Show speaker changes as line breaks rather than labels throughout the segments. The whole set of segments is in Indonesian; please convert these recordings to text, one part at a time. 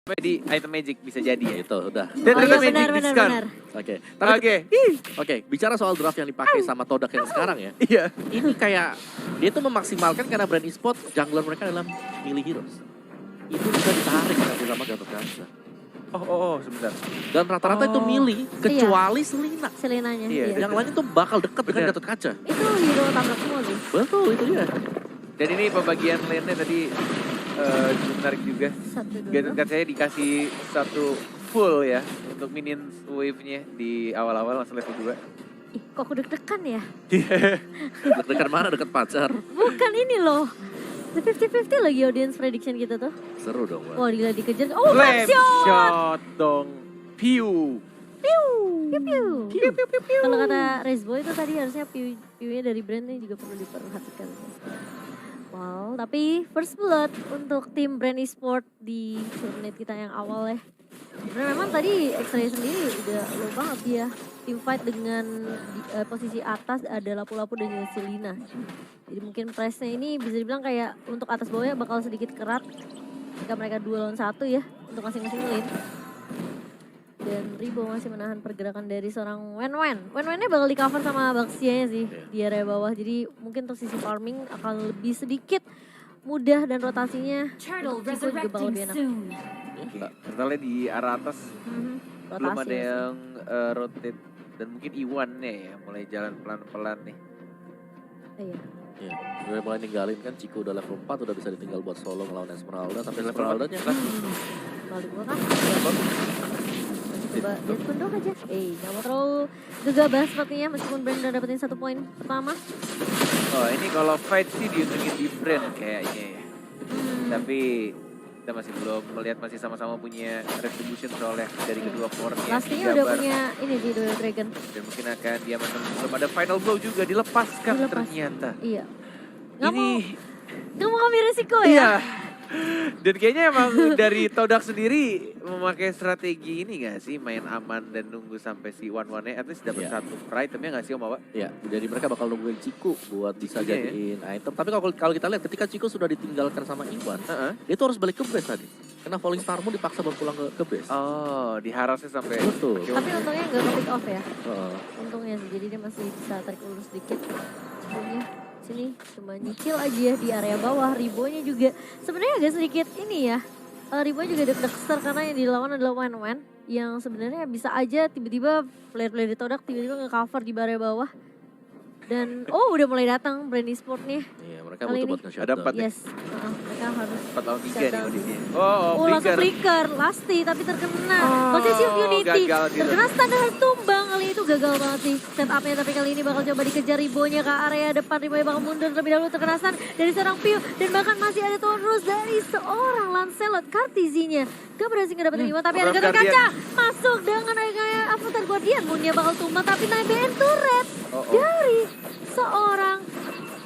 di item magic bisa jadi ya.
Itu udah.
Dan
Oh
item
iya
magic discount.
benar.
Oke.
Oke.
Oke, bicara soal draft yang dipakai sama Todak yang sekarang ya.
Iya.
Ini kayak dia tuh memaksimalkan karena brand e-sport jungler mereka dalam milih heroes. Itu bisa ditarik nanti sama Gatot Kaca.
Oh, sebentar.
Dan rata-rata itu milih kecuali Selina.
Selinanya.
Iya,
Iya.
Yang lain itu bakal dekat dengan
Bener.
Gatot Kaca.
Itu hero tabrak semua sih.
Betul, itu dia.
Dan ini pembagian lane-nya tadi cukup menarik juga.
Satu dulu.
Gatot Kacanya dikasih satu full ya untuk minion wave-nya di awal-awal langsung level 2.
Ih, kok aku deg-degan ya?
Dekat mana? Dekat pacar.
Bukan ini loh. The 50-50 lagi audience prediction kita tuh.
Seru dong, Mbak.
Wah gila dikejar. Oh,
Flame
shot!
shot dong. Piu.
Piu, piu. Kalau kata Rezbo itu tadi harusnya piunya dari brand ini juga perlu diperhatikan sih. Wow, tapi first blood untuk tim brand e-sport di tournament kita yang awal ya. Sebenarnya memang tadi X-Ray sendiri udah low banget dia. Team fight dengan posisi atas ada Lapu-Lapu dan juga Selina. Jadi mungkin pressnya ini bisa dibilang kayak untuk atas bawahnya bakal sedikit kerat. Jika mereka 2 lawan 1 ya untuk masing-masing lane. Dan Ribo masih menahan pergerakan dari seorang Wen-Wen. Wen-Wennya bakal di cover sama Baxia sih di area bawah. Jadi mungkin untuk sisi farming akan lebih sedikit mudah dan rotasinya untuk Chico juga bakal lebih enak.
Totalnya di arah atas belum
Rotasi
ada
ya.
yang rotate. Dan mungkin Iwan nih ya mulai jalan pelan-pelan nih.
Iya.
Iya, udah mulai ninggalin kan Chico udah level 4 udah bisa ditinggal buat solo ngelawan Esmeralda. Tapi
Level
Esmeraldanya kan
Balik gua kan. Coba lihat pendok aja. Gak mau terlalu gegabah sepertinya meskipun Brand udah dapetin 1 poin pertama.
Oh ini kalau fight sih diuntungin di brand kayaknya ya. Tapi kita masih belum melihat, masih sama-sama punya retribution soalnya dari kedua core-nya.
Pastinya udah punya ini di Duel Dragon.
Dan mungkin akan dia belum ada final blow juga dilepaskan ternyata.
Iya. Gak mau ambil resiko ya?
Iya. Dan kayaknya emang dari Todak sendiri memakai strategi ini gak sih? Main aman dan nunggu sampai si one-one-nya at least dapat satu itemnya gak sih Om Awa?
ya, jadi mereka bakal nungguin Chico buat bisa
Iya,
jadiin item. Tapi kalau kita lihat ketika Chico sudah ditinggalkan sama Iwan, dia tuh harus balik ke base tadi. Karena Falling Star Moon dipaksa buat pulang ke base.
Oh, diharasnya sampai...
Betul.
Tapi untungnya gak ke pick off ya.
Heeh.
Untungnya sih, jadi dia masih bisa tarik ulur sedikit. Sebelumnya sini cuma nyicil aja di area bawah. Ribonya juga sebenarnya agak sedikit ini ya. Ribo juga deg-degster karena yang dilawan adalah Wen-Wen. Yang sebenarnya bisa aja tiba-tiba player-player di Todak tiba-tiba nge-cover di area bawah. Dan udah mulai datang brand e-sport nih.
Iya, mereka
Kali
butuh
ini.
buat nge-shutdown.
Ada 4
Yes, mereka harus
4 lawan 3 nih
shutdown.
kondisinya.
langsung flicker, Lasti tapi terkena. Posisi Unity,
gagal gitu.
terkena standar tumbang kali itu gagal banget sih setupnya. Tapi kali ini bakal coba dikejar Ribonya ke area depan. Ribonya bakal mundur terlebih dahulu, terkena stun dari seorang Piu. Dan bahkan masih ada terus dari seorang Lancelot. Kartizinya gak berhasil ngedapetin Iwan, tapi ada Gatot Kaca masuk dengan kayak Avatar Guardian. Moonnya bakal tumbang tapi naik turret dari seorang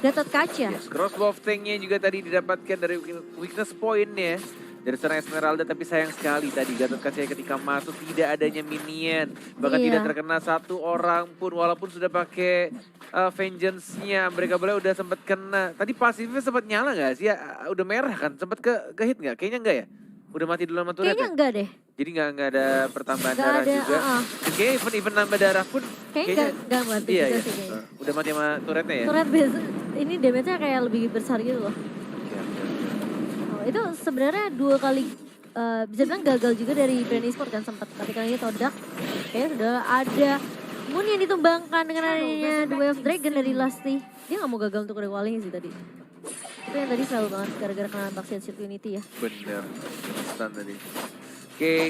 Gatot Kaca.
Yes, crossbow of tanknya juga tadi didapatkan dari weakness point-nya dari seorang Esmeralda, tapi sayang sekali tadi Gatot Kaca ketika masuk tidak adanya minion, bahkan tidak terkena satu orang pun walaupun sudah pakai vengeance-nya. Mereka boleh udah sempat kena. Tadi pasifnya sempat nyala nggak sih? Ya, udah merah kan? Sempat ke hit nggak? Kayaknya enggak ya? Udah mati dulu sama turret.
Kayaknya enggak deh.
Jadi nggak ada pertambahan
Nggak
darah
ada,
juga. Kayaknya even nambah darah pun
Kayaknya enggak mati
iya,
juga
iya.
sih kayaknya.
Udah mati sama turretnya ya?
Turret base ini damage-nya kayak lebih besar gitu loh. Itu sebenarnya 2 kali bisa bilang gagal juga dari brand e-sport kan sempat. Tapi kali ini Todak kayaknya sudah ada Moon yang ditumbangkan dengan adanya The Way of Dragon dari Lasti. Dia gak mau gagal untuk rewalling sih tadi. Itu yang tadi selalu banget gara-gara kena Baxian Shield Unity ya.
Bener, stun tadi. Oke,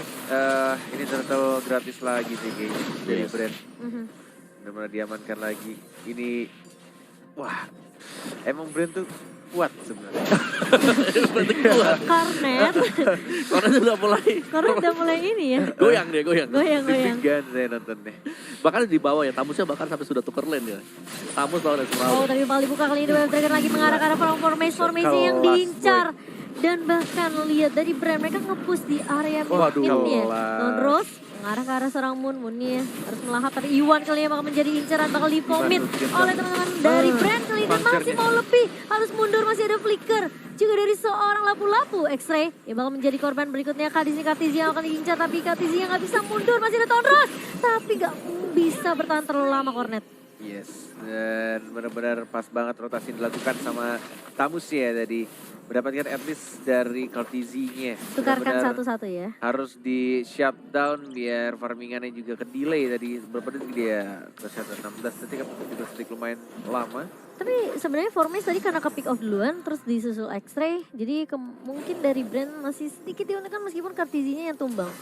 ini turtle gratis lagi sih kayaknya dari brand. Benar-benar diamankan lagi. Ini, wah, emang brand tuh kuat sebenarnya.
Karena udah mulai ini ya.
Goyang dia, goyang.
Deg-degan saya nonton deh.
Bahkan di bawah ya, Tamusnya bahkan sampai sudah tuker lane ya. Tamus lawan Esmeralda.
Tapi bakal dibuka kali ini Wave Dragon lagi mengarah ke arah formasi yang diincar. Dan bahkan lihat dari brand mereka nge-push di area mid-nya. Non-Rose mengarah ke arah seorang Moon-Moonnya harus melahap. Tapi Iwan kali ini bakal menjadi incaran, bakal di-commit oleh teman-teman dari brand kali ini. Masih mau lebih, harus mundur, masih ada flicker. juga dari seorang lapu-lapu. X-Ray yang bakal menjadi korban berikutnya. Kali ini Kartizia yang akan diincar, tapi Kartizia nggak bisa mundur. Masih ada Tonros, tapi nggak bisa bertahan terlalu lama Cornet.
Yes, dan benar-benar pas banget rotasi yang dilakukan sama Tamus ya tadi. Mendapatkan at least dari Kartizinya.
Tukarkan satu-satu ya.
Harus di shutdown biar farmingannya juga ke delay tadi. Berapa detik dia ke shutdown? 16 detik atau 17 detik, lumayan lama.
Tapi sebenarnya Formis tadi karena ke pick off duluan, terus disusul X-Ray. Jadi mungkin dari brand masih sedikit diuntungkan meskipun Kartizinya yang tumbang.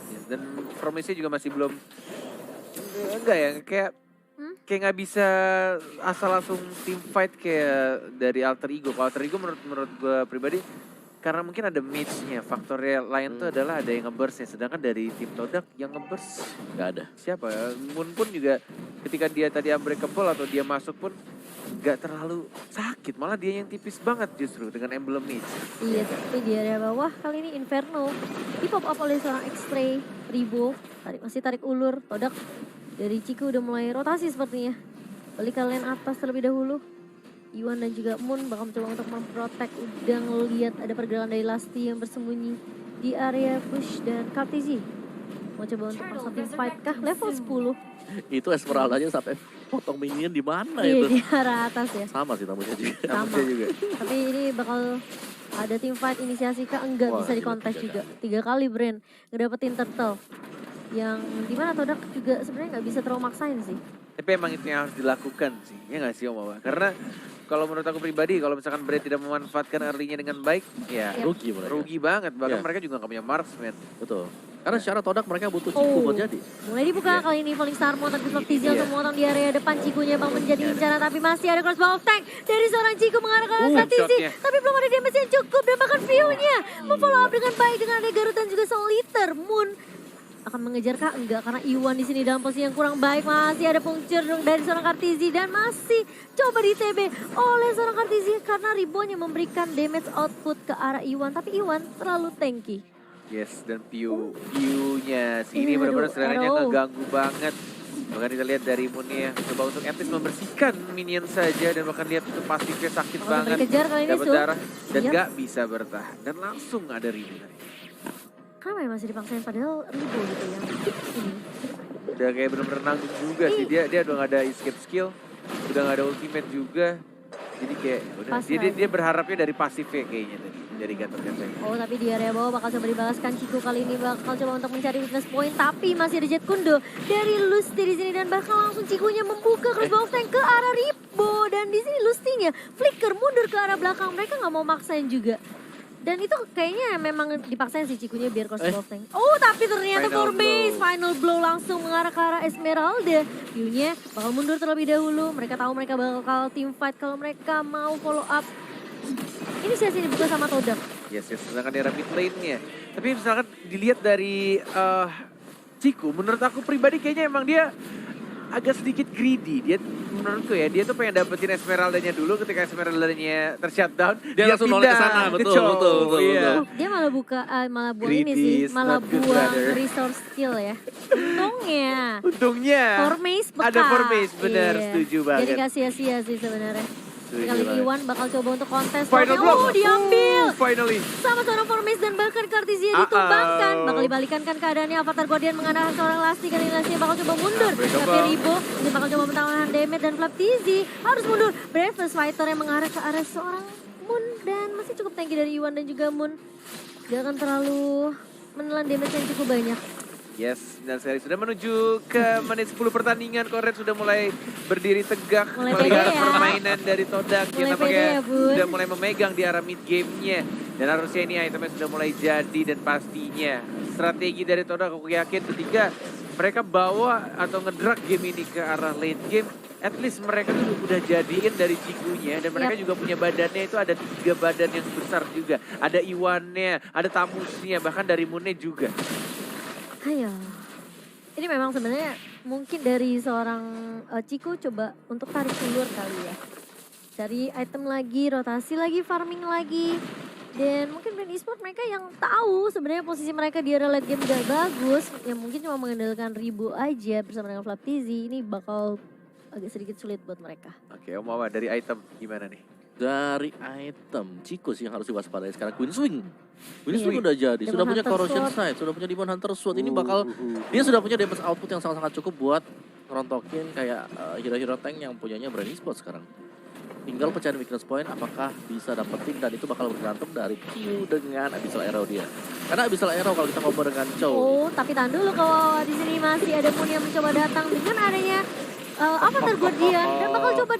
Yes, dan Formisnya juga masih belum, enggak ya, kayak nggak bisa asal langsung team fight kayak dari Alter Ego. Kalau Alter Ego menurut gue pribadi, karena mungkin ada match-nya, faktornya lain tuh adalah ada yang nge-burst-nya. Sedangkan dari tim Todak yang nge-burst
Nggak ada.
siapa ya? Moon pun juga ketika dia tadi unbreakable atau dia masuk pun nggak terlalu sakit. Malah dia yang tipis banget justru dengan emblem match.
Iya, tapi di area bawah kali ini Inferno di pop up oleh seorang X-Ray. Ribo masih tarik ulur. Todak dari Ciku udah mulai rotasi sepertinya. Balik ke lane atas terlebih dahulu. Iwan dan juga Moon bakal mencoba untuk memprotek. Udah ngeliat ada pergerakan dari Lasti yang bersembunyi di area push, dan Kartizi mau coba untuk masuk tim fight kah? Level 10.
Itu Esmeralda-nya sampai potong minion di mana
Iya,
itu?
di arah atas ya.
Sama sih tamunya juga.
Sama.
Tamusnya juga.
Tapi ini bakal ada tim fight inisiasi kah? Enggak,
Wah,
bisa
gila,
dikontes
3
juga. 3 kali Brand ngedapetin turtle. Yang dimana Todak juga sebenarnya nggak bisa terlalu maksain sih.
Tapi emang itu yang harus dilakukan sih, ya nggak sih Om Awa? Karena kalau menurut aku pribadi, kalau misalkan Brand tidak memanfaatkan early-nya dengan baik, ya
Rugi mereka.
rugi banget. Bahkan
Iya.
mereka juga nggak punya marksman.
Betul. Karena secara Todak mereka butuh Ciku buat jadi.
Mulai dibuka
Iya.
kali ini Falling Star mau tapi Flop Tizel
Iya.
untuk memotong di area depan. Cikunya bang menjadi incaran, tapi masih ada crossbow of tank dari seorang Ciku mengarah ke arah Tizi.
shotnya.
Tapi belum ada damage yang cukup, dan bahkan view-nya memfollow up dengan baik dengan ada Garut dan juga Soliter. Moon akan mengejar kah? Enggak, karena Iwan di sini dalam posisi yang kurang baik. Masih ada puncture dari seorang Kartizi dan masih coba di TB oleh seorang Kartizi karena Ribonya memberikan damage output ke arah Iwan, tapi Iwan terlalu tanky.
Yes, dan view-nya sini
Aduh,
benar-benar serangannya
arrow.
ngeganggu banget. Bahkan kita lihat dari Moonnya coba untuk at least membersihkan minion saja, dan bahkan lihat itu pasifnya sakit
Bakal
banget.
dikejar kali ini,
Dapat
Su.
darah dan
Iya.
nggak bisa bertahan, dan langsung ada Ribu tadi.
Kenapa ya masih dipaksain padahal Ribo gitu yang ini.
Udah kayak bener-bener nanggung juga sih, dia udah nggak ada escape skill, udah nggak ada ultimate juga. Jadi kayak udah
Pasrah
dia berharapnya dari pasifnya kayaknya tadi, dari Gatot-Gatot.
Oh, tapi di area bawah bakal coba dibalaskan. Ciku kali ini bakal coba untuk mencari weakness point, tapi masih ada Jet Kundo dari Lusty di sini, dan bahkan langsung Cikunya membuka crossbow tank ke arah Ribo, dan di sini Lustinya flicker mundur ke arah belakang. Mereka nggak mau maksain juga. Dan itu kayaknya memang dipaksain sih Cikunya biar crossbow tank. Oh, tapi ternyata
Final
Formis
blow.
final blow langsung mengarah ke arah Esmeralda. View-nya bakal mundur terlebih dahulu. Mereka tahu mereka bakal team fight kalau mereka mau follow up. Inisiasi dibuka sama Todak.
Yes, sedangkan di mid lane-nya. Tapi misalkan dilihat dari Ciku, menurut aku pribadi kayaknya emang dia agak sedikit greedy. Dia menurutku ya, dia tuh pengen dapetin Esmeralda-nya dulu. Ketika Esmeralda-nya tershutdown,
Dia langsung noleh ke sana,
ke
betul,
Chow.
betul, betul,
Iya.
betul.
Dia malah malah buang ini
Greedy
sih,
is
malah
not good,
buang
brother.
resource skill ya. Untungnya.
Untungnya
Formace beka.
ada Formace, benar, setuju banget.
Jadi gak sia-sia sih sebenarnya.
Setuju
Kali ini
banget.
Iwan bakal coba untuk kontes.
Final blow.
Diambil.
Finally.
Sama seorang Formace dan bahkan Kartizia ditumbangkan. Bakal dibalikan kan keadaannya. Avatar Guardian mengarahkan seorang Lasti. Kali ini Lasti bakal coba mundur.
Unbreakable.
Tapi Ribo ini bakal coba menahan damage, dan Flaptizi harus mundur. Brave first fighter yang mengarah ke arah seorang Moon, dan masih cukup tanky dari Iwan dan juga Moon. Gak akan terlalu menelan damage yang cukup banyak.
Yes, dan seri sudah menuju ke menit 10 pertandingan. Koret sudah mulai berdiri tegak
Mulai
melihat
pede ya.
permainan dari Todak yang
Mulai
nampaknya
pede ya, Bun.
sudah mulai memegang di arah mid game-nya. Dan harusnya ini itemnya sudah mulai jadi, dan pastinya strategi dari Todak aku yakin ketika mereka bawa atau ngedrag game ini ke arah late game, at least mereka tuh udah jadiin dari Cikunya, dan mereka juga punya badannya itu ada 3 badan yang besar juga. Ada Iwannya, ada Tamusnya, bahkan dari Moonnya juga.
Ayo. Ini memang sebenarnya mungkin dari seorang Ciku coba untuk tarik ulur kali ya. Cari item lagi, rotasi lagi, farming lagi. Dan mungkin brand e-sport mereka yang tahu sebenarnya posisi mereka di area late game gak bagus. Yang mungkin cuma mengandalkan Ribu aja bersama dengan Flaptizi. Ini bakal agak sedikit sulit buat mereka.
Oke, Om Awa dari item gimana nih?
dari item Chico sih yang harus diwaspadai sekarang. Queen Swing. Queen
Iya.
Swing udah jadi, sudah
Demon
punya
Hunter
Corrosion
Sword.
Sight, sudah punya Demon Hunter Sword. Ini bakal dia sudah punya damage output yang sangat-sangat cukup buat ngerontokin kayak hero-hero tank yang punyanya Brand Esports sekarang. Tinggal pecahin weakness point apakah bisa dapetin, dan itu bakal bergantung dari Q dengan Abyssal Arrow dia. Karena Abyssal Arrow kalau kita ngobrol dengan Chow,
Oh, tapi tahan dulu kalau di sini masih ada Moon yang mencoba datang dengan adanya Avatar Guardian dan bakal coba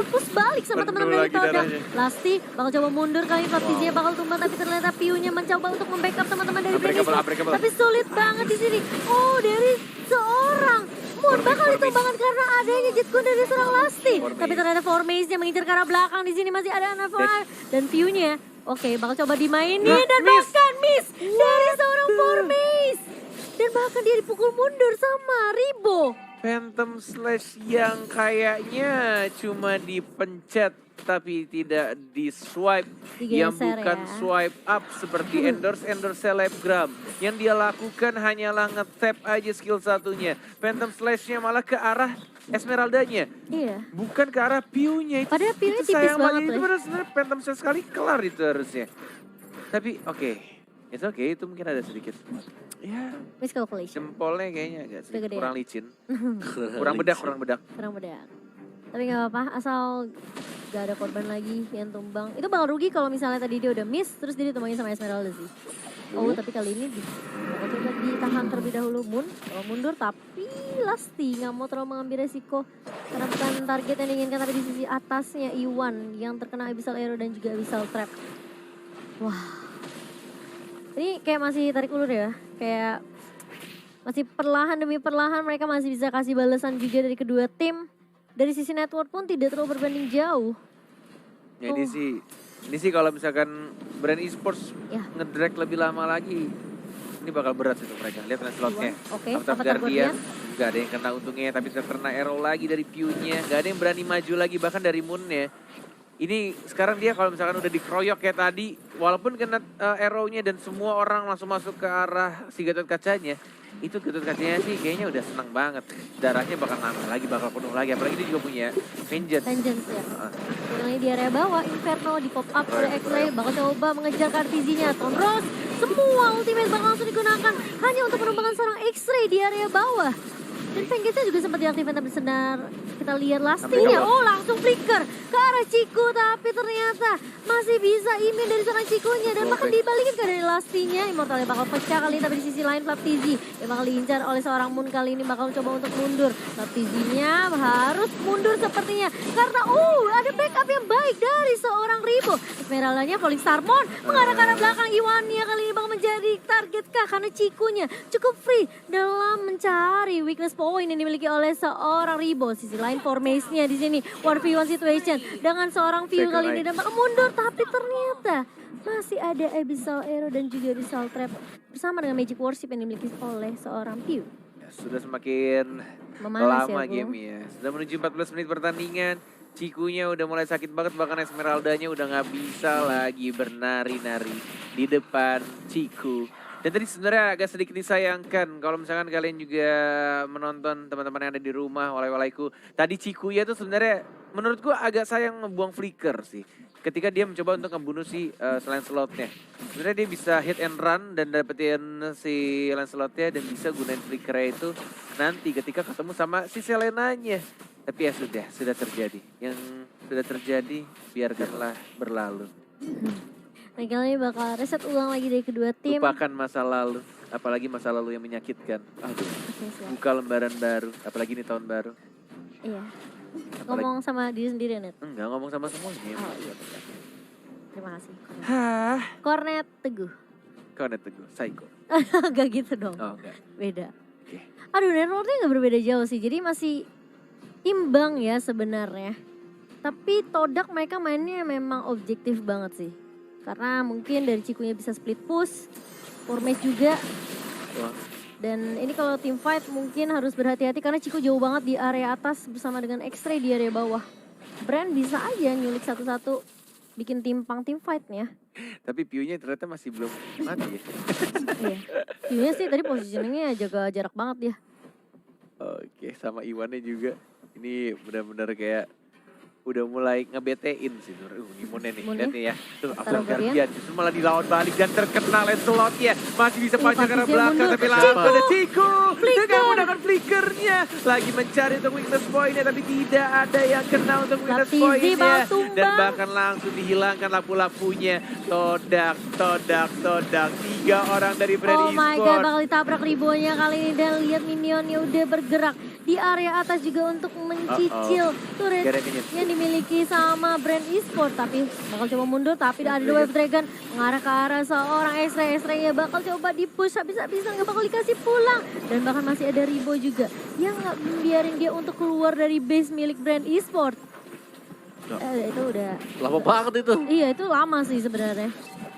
push balik sama
Penuh
teman-teman dari
lagi
Todak.
darahnya.
Lasti bakal coba mundur kali Flaptizinya bakal tumbang, tapi ternyata Piunya mencoba untuk membackup teman-teman dari
Unbreakable,
Brand Esports.
unbreakable.
Tapi sulit banget di sini. Oh, dari seorang Moon bakal ditumbangkan karena adanya jet gun dari seorang Lasti. Tapi ternyata Formace-nya mengincar ke arah belakang. Di sini masih ada Anafar dan Piunya. Oke, bakal coba dimainin dan bahkan miss dari seorang Formace. Dan bahkan dia dipukul mundur sama Ribo.
Phantom Slash yang kayaknya cuma dipencet tapi tidak di swipe, yang
Digeser
bukan
ya.
swipe up seperti endorse selebgram. Yang dia lakukan hanyalah nge-tap aja skill satunya. Phantom Slash-nya malah ke arah Esmeraldanya,
Iya.
bukan ke arah Piunya.
Padahal Piunya
itu
tipis
sayang
banget
Itu
loh.
benar sebenarnya Phantom Slash sekali kelar itu harusnya. Tapi oke, it's okay, itu mungkin ada sedikit. Ya,
Miscalculation.
jempolnya kayaknya agak sedikit
Kegedean.
kurang licin. Kurang bedak.
Kurang bedak. Tapi gak apa-apa, asal gak ada korban lagi yang tumbang. Itu bakal rugi kalau misalnya tadi dia udah miss, terus dia ditumbangin sama Esmeralda sih. Oh, tapi kali ini bakal coba ditahan terlebih dahulu Moon. Kalau mundur, tapi Lasti gak mau terlalu mengambil resiko. Karena bukan target yang diinginkan, tapi di sisi atasnya Iwan yang terkena Abyssal Arrow dan juga Abyssal Trap. Wah. Ini kayak masih tarik ulur ya, kayak masih perlahan demi perlahan mereka masih bisa kasih balasan juga dari kedua tim. Dari sisi network pun tidak terlalu berbanding jauh.
Ya, ini sih kalau misalkan Brand Esports
Ya.
ngedrag lebih lama lagi, ini bakal berat untuk mereka. Lihat slotnya.
Oke,
Avatar
Avatar
Guardian,
Guardian.
gak ada yang kena untungnya, tapi terkena arrow lagi dari Piunya. Gak ada yang berani maju lagi, bahkan dari Moonnya. Ini sekarang dia kalau misalkan udah dikeroyok kayak tadi, walaupun kena arrow-nya dan semua orang langsung masuk ke arah si Gatot Kacanya, itu Gatot Kacanya sih kayaknya udah senang banget. Darahnya bakal nambah lagi, bakal penuh lagi. Apalagi dia juga punya Vengeance.
Vengeance ya. Ini di area bawah, Inferno di pop up oleh X-Ray. Bakal coba mengejar Kartizinya. Tonros, semua ultimate bakal langsung digunakan hanya untuk menumbangkan seorang X-Ray di area bawah. Dan Vengeance juga sempat diaktifkan tapi senar. Kita lihat Lastinya, oh langsung flicker ke arah Chico, tapi ternyata masih bisa imin dari seorang Chico-nya dan bahkan dibalikin ke dari Lastinya. Immortalnya bakal pecah kali ini, tapi di sisi lain Flaptizi yang bakal diincar oleh seorang Moon kali ini bakal coba untuk mundur. Flaptizinya harus mundur sepertinya karena ada backup yang baik dari seorang Ribo. Esmeraldanya Falling Star Moon mengarah ke arah belakang. Iwannya kali ini bakal menjadi target kah karena Chico-nya cukup free dalam mencari weakness point yang dimiliki oleh seorang Ribo. Sisi lain Formace-nya di sini 1v1 situation dengan seorang View kali ini dan bakal mundur, tapi ternyata masih ada Abyssal Arrow dan juga Abyssal Trap bersama dengan Magic Worship yang dimiliki oleh seorang View.
Ya, sudah semakin
Memanas
lama
ya, Bu.
game ya. Sudah menuju 14 menit pertandingan. Cikunya udah mulai sakit banget, bahkan Esmeraldanya udah nggak bisa lagi bernari-nari di depan Ciku. Dan tadi sebenarnya agak sedikit disayangkan kalau misalkan kalian juga menonton teman-teman yang ada di rumah, walai-walaiku. Tadi Cikuya tuh sebenarnya menurutku agak sayang ngebuang flicker sih. Ketika dia mencoba untuk ngebunuh si Lancelotnya. Sebenarnya dia bisa hit and run dan dapetin si Lancelotnya dan bisa gunain flickernya itu nanti ketika ketemu sama si Selenanya. Tapi ya sudah terjadi. Yang sudah terjadi biarkanlah berlalu.
Nah kali ini bakal reset ulang lagi dari kedua tim.
Lupakan masa lalu, apalagi masa lalu yang menyakitkan. Aduh,
Oke, siap.
buka lembaran baru, apalagi ini tahun baru.
Iya. Ngomong sama diri sendiri, Net.
Enggak ngomong sama semuanya.
Oh iya betul. Terima kasih.
Hah,
Kornet Teguh.
kau net teguh, psycho.
Gak gitu dong.
Oh enggak.
Beda.
Oke.
Aduh, networknya gak berbeda jauh sih. Jadi masih imbang ya sebenarnya. Tapi Todak mereka mainnya memang objektif banget sih. Karena mungkin dari Cikunya bisa split push. Formace juga.
Wah,
Dan ini kalau team fight mungkin harus berhati-hati karena Ciku jauh banget di area atas bersama dengan X-Ray di area bawah. Brand bisa aja nyulik satu-satu bikin timpang team fight-nya.
tapi view-nya ternyata masih belum mati ya.
Iya. View-nya sih tadi positioningnya jaga jarak banget dia.
Oke, sama Iwannya juga. Ini benar-benar kayak udah mulai ngebetein sih. Gimana nih,
Gimana?
lihat nih ya. Tuh,
Taruh
After
Guardian.
Guardian justru malah dilawan balik dan terkena Lancelot-nya. Masih bisa panjang ke arah
Patricia
belakang,
mundur.
tapi langsung
Ciku!
ada Ciku.
Flicker!
Dengan menggunakan flickernya. Lagi mencari untuk weakness point-nya, tapi tidak ada yang kena untuk weakness
Latizi
point-nya.
bakal tumbang.
Dan bahkan langsung dihilangkan lampu-lampunya. Todak. 3 orang dari Brand
Oh my god,
Esports.
bakal ditabrak ribonya kali ini dan lihat minionnya udah bergerak di area atas juga untuk mencicil turret
Geraknya.
yang dimiliki sama Brand Esports. Tapi bakal coba mundur, tapi ada Wave Dragon mengarah ke arah seorang X-Ray-nya bakal coba di-push habis-habisan, nggak bakal dikasih pulang. Dan bahkan masih ada Ribo juga yang nggak membiarin dia untuk keluar dari base milik Brand Esports. Itu udah
Lama banget itu.
iya, itu lama sih sebenarnya.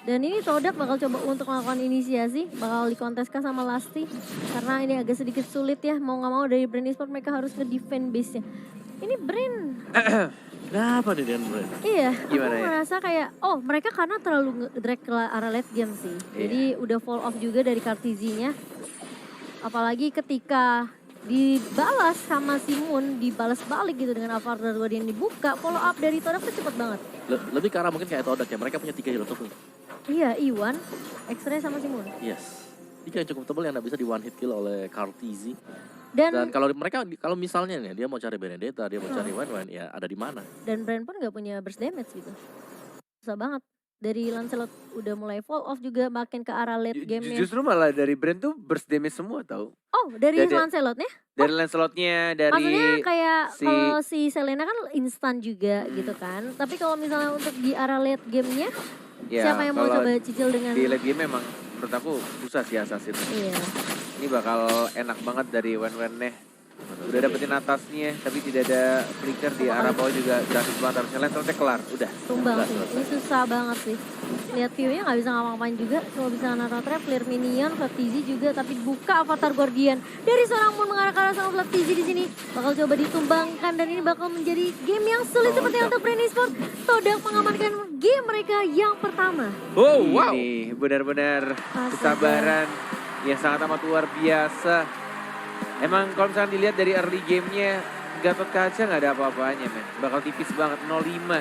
Dan ini Todak bakal coba untuk melakukan inisiasi, bakal dikonteskan sama Lasti. Karena ini agak sedikit sulit ya, mau nggak mau dari Brand Esports mereka harus nge-defend base-nya. Ini Brand,
Kenapa nih dengan Brand?
iya,
Gimana
aku
ya?
merasa kayak, oh mereka karena terlalu drag ke arah late game sih. Jadi udah fall off juga dari Kartizi-nya. Apalagi ketika dibalas sama Simun, dibalas balik gitu dengan Avatar Guardian dibuka, follow up dari Todak tuh cepet banget.
Lebih karena mungkin kayak Todak ya, mereka punya 3 hero tebel.
Iya, Iwan, X-Ray sama Simun.
Yes. 3 yang cukup tebel yang nggak bisa di one hit kill oleh Kartizi.
Dan
kalau mereka, kalau misalnya nih dia mau cari Benedetta, dia mau cari Wan, ya ada di mana?
dan Brand pun nggak punya burst damage gitu. Susah banget. Dari Lancelot udah mulai fall off juga makin ke arah late game-nya.
Justru malah dari Brand tuh burst damage semua tahu.
Oh, dari
Dari-
Lancelotnya?
Dari Lancelot-nya, dari
Maksudnya kayak
si-
kalau si Selena kan instan juga gitu kan. Tapi kalau misalnya untuk di arah late game-nya,
ya,
siapa yang mau
kalau
coba cicil dengan...
di late game memang menurut aku susah sih Assassin.
Iya.
Ini bakal enak banget dari Wen-Wen-nya. Udah dapetin atasnya, tapi tidak ada flicker di arah bawah juga gratis banget. Harusnya Lancelotnya kelar, udah.
Tumbang
Udah
sih.
selesai.
Ini susah banget sih. Lihat view-nya nggak bisa ngapa-ngapain juga. Cuma bisa naruh trap, clear minion, Flaptizi juga. Tapi buka Avatar Guardian. Dari seorang Moon mengarah ke arah sama Flaptizi di sini. Bakal coba ditumbangkan dan ini bakal menjadi game yang sulit seperti untuk Brand Esports. Todak mengamankan game mereka yang pertama.
Oh, wow. Ini benar-benar
Astaga.
kesabaran yang sangat amat luar biasa. Emang kalau misalnya dilihat dari early game-nya, Gatot Kaca nggak ada apa-apanya, men. Bakal tipis banget, 0-5.